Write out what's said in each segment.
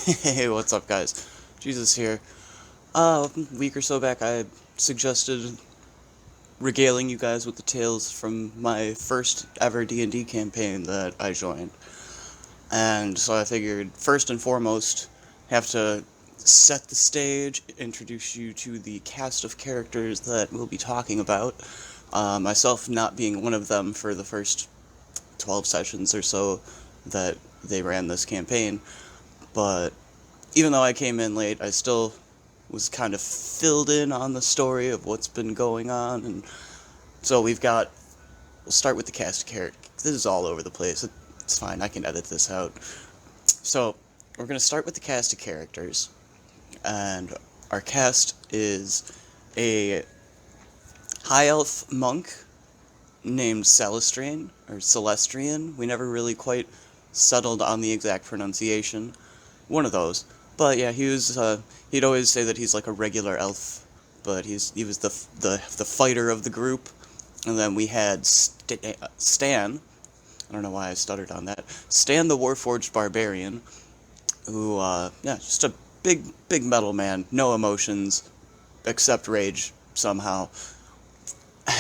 Hey, what's up, guys? Jesus here. A week or so back, I suggested regaling you guys with the tales from my first ever D&D campaign that I joined. And so I figured, first and foremost, have to set the stage, introduce you to the cast of characters that we'll be talking about. Myself not being one of them for the first 12 sessions or so that they ran this campaign, but even though I came in late, I still was kind of filled in on the story of what's been going on, and so we'll start with the cast of characters. This is all over the place. It's fine, I can edit this out. So, we're going to start with the cast of characters, and our cast is a high elf monk named Celestrian. We never really quite settled on the exact pronunciation. One of those. But yeah, he'd always say that he's like a regular elf, but he was the fighter of the group. And then we had Stan. I don't know why I stuttered on that. Stan the Warforged Barbarian, who just a big metal man, no emotions except rage somehow.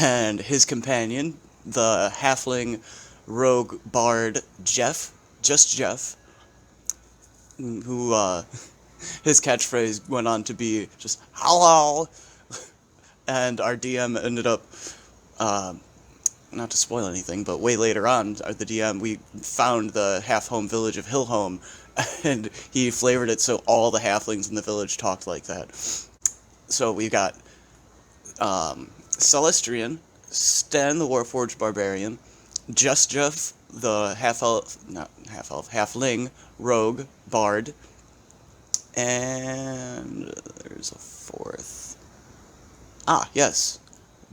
And his companion, the halfling rogue bard Jeff, just Jeff, who his catchphrase went on to be just "hello," and our DM ended up, not to spoil anything, but way later on, the DM, we found the half-home village of Hillhome, and he flavored it so all the halflings in the village talked like that. So we got Celestrian, Stan the Warforged Barbarian, Just Jeff the halfling rogue bard, and there's a fourth. Ah, yes,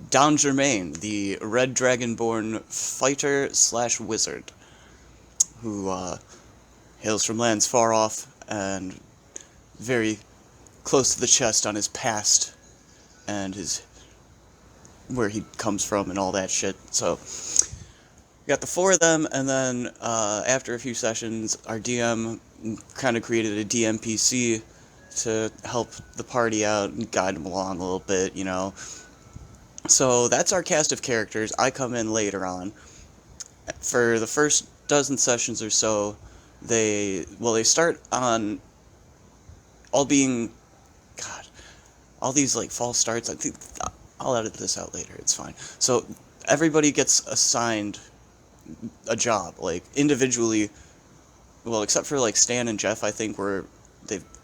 Don Germain, the Red Dragonborn fighter/wizard, who hails from lands far off and very close to the chest on his past and where he comes from and all that shit. So we got the four of them, and then after a few sessions, our DM kind of created a DMPC to help the party out and guide them along a little bit, you know. So that's our cast of characters. I come in later on. For the first dozen sessions or so, they start on all being, God, all these like false starts. I think I'll edit this out later. It's fine. So everybody gets assigned a job, like individually. Well, except for like Stan and Jeff, I think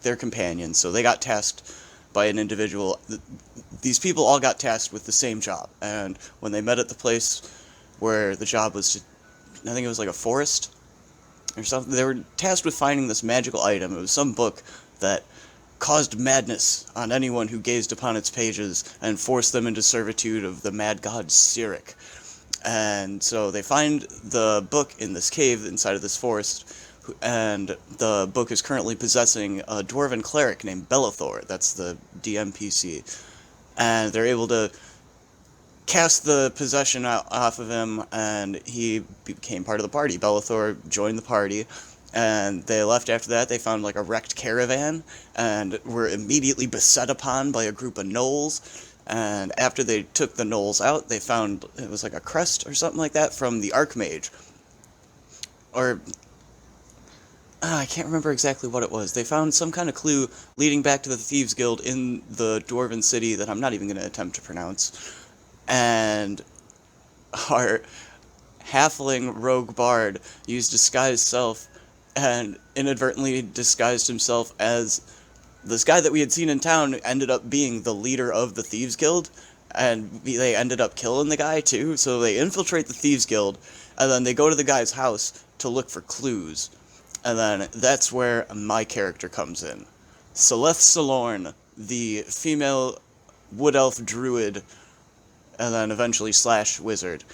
they're companions, so they got tasked by an individual. These people all got tasked with the same job, and when they met at the place where the job was, I think it was like a forest or something, they were tasked with finding this magical item. It was some book that caused madness on anyone who gazed upon its pages and forced them into servitude of the mad god Cyric. And so they find the book in this cave inside of this forest, and the book is currently possessing a dwarven cleric named Bellathor. That's the DMPC. And they're able to cast the possession off of him, and he became part of the party. Bellathor joined the party, and they left after that. They found like a wrecked caravan, and were immediately beset upon by a group of gnolls. And after they took the gnolls out, they found, it was like a crest or something like that from the Archmage. Or, I can't remember exactly what it was. They found some kind of clue leading back to the Thieves Guild in the Dwarven city that I'm not even going to attempt to pronounce. And our halfling rogue bard used disguised self and inadvertently disguised himself as this guy that we had seen in town. Ended up being the leader of the Thieves Guild, and they ended up killing the guy too. So they infiltrate the Thieves Guild, and then they go to the guy's house to look for clues. And then that's where my character comes in. Celeste Solorn, the female wood elf druid, and then eventually / wizard.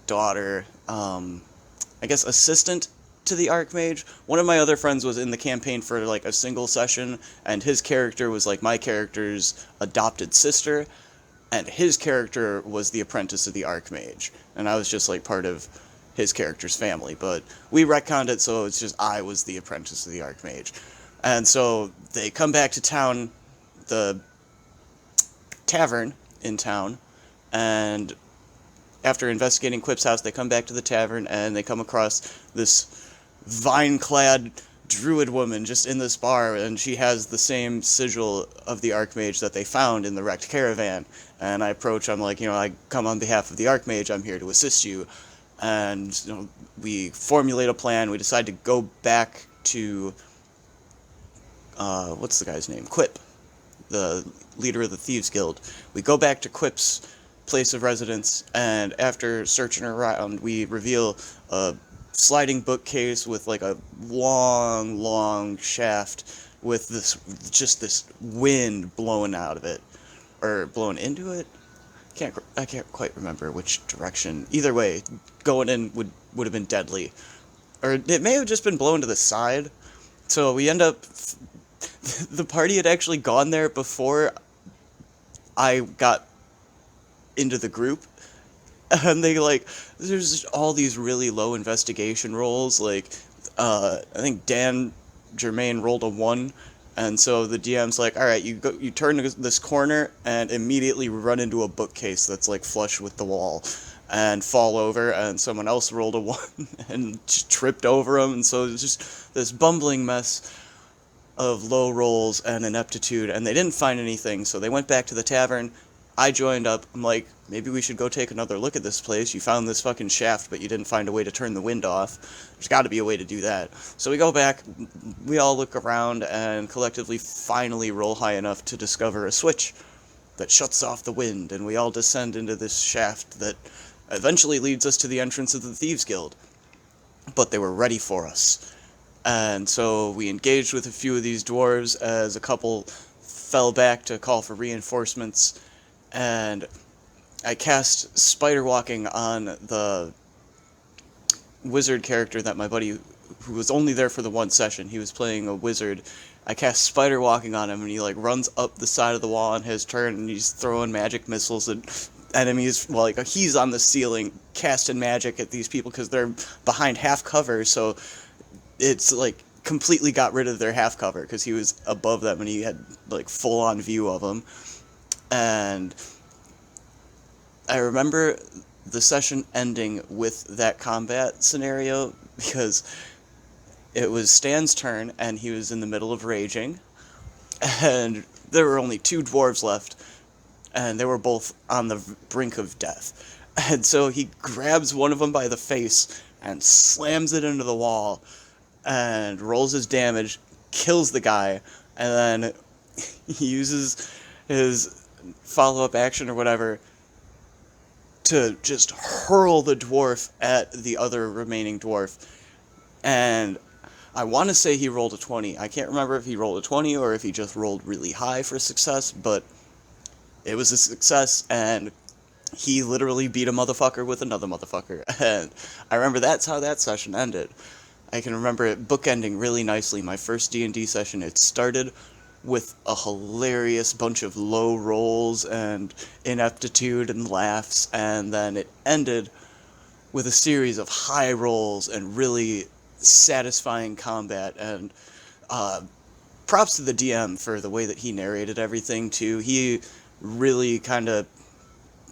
Daughter, I guess assistant to the Archmage. One of my other friends was in the campaign for like a single session, and his character was like my character's adopted sister, and his character was the apprentice of the Archmage, and I was just like part of his character's family, but we retconned it so it's just I was the apprentice of the Archmage. And so they come back to town, the tavern in town, and after investigating Quip's house, they come back to the tavern, and they come across this vine-clad druid woman just in this bar, and she has the same sigil of the Archmage that they found in the wrecked caravan. And I approach, I'm like, I come on behalf of the Archmage, I'm here to assist you. And, we formulate a plan, we decide to go back to, what's the guy's name? Quip, the leader of the Thieves Guild. We go back to Quip's place of residence, and after searching around, we reveal a sliding bookcase with like a long shaft with this wind blowing out of it, or blowing into it. I can't quite remember which direction. Either way, going in would have been deadly, or it may have just been blown to the side. So we end up. The party had actually gone there before I got into the group, and there's all these really low investigation rolls, I think Dan Germain rolled a 1, and so the DM's like, alright, you turn this corner and immediately run into a bookcase that's flush with the wall and fall over, and someone else rolled a 1 and just tripped over them, and so it's just this bumbling mess of low rolls and ineptitude, and they didn't find anything, so they went back to the tavern. I joined up. I'm like, maybe we should go take another look at this place. You found this fucking shaft, but you didn't find a way to turn the wind off. There's got to be a way to do that. So we go back, we all look around, and collectively finally roll high enough to discover a switch that shuts off the wind, and we all descend into this shaft that eventually leads us to the entrance of the Thieves Guild. But they were ready for us. And so we engaged with a few of these dwarves as a couple fell back to call for reinforcements, and I cast Spider Walking on the wizard character that my buddy, who was only there for the one session, he was playing a wizard. I cast Spider Walking on him, and he runs up the side of the wall on his turn, and he's throwing magic missiles at enemies. He's on the ceiling casting magic at these people because they're behind half cover, so it's completely got rid of their half cover because he was above them and he had full on view of them. And I remember the session ending with that combat scenario because it was Stan's turn and he was in the middle of raging, and there were only 2 dwarves left, and they were both on the brink of death. And so he grabs one of them by the face and slams it into the wall and rolls his damage, kills the guy, and then he uses his follow-up action or whatever to just hurl the dwarf at the other remaining dwarf. And I want to say he rolled a 20. I can't remember if he rolled a 20 or if he just rolled really high for success, but it was a success, and he literally beat a motherfucker with another motherfucker. And I remember that's how that session ended. I can remember it bookending really nicely. My first D&D session, it started with a hilarious bunch of low rolls and ineptitude and laughs, and then it ended with a series of high rolls and really satisfying combat. And props to the DM for the way that he narrated everything, too. He really kind of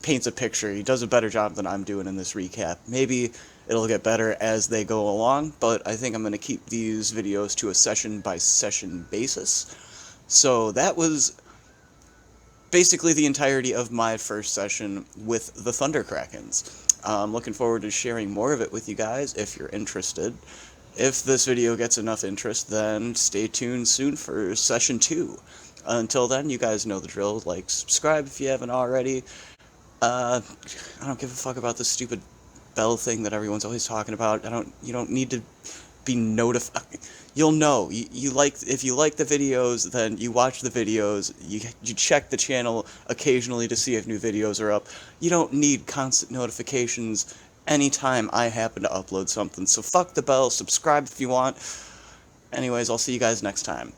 paints a picture. He does a better job than I'm doing in this recap. Maybe it'll get better as they go along, but I think I'm going to keep these videos to a session-by-session basis. So that was basically the entirety of my first session with the Thunder Krakens. I'm looking forward to sharing more of it with you guys if you're interested. If this video gets enough interest, then stay tuned soon for session 2. Until then, you guys know the drill. Subscribe if you haven't already. I don't give a fuck about this stupid bell thing that everyone's always talking about. You don't need to be notified. You'll know. If you like the videos, then you watch the videos. You check the channel occasionally to see if new videos are up. You don't need constant notifications anytime I happen to upload something. So fuck the bell. Subscribe if you want. Anyways, I'll see you guys next time.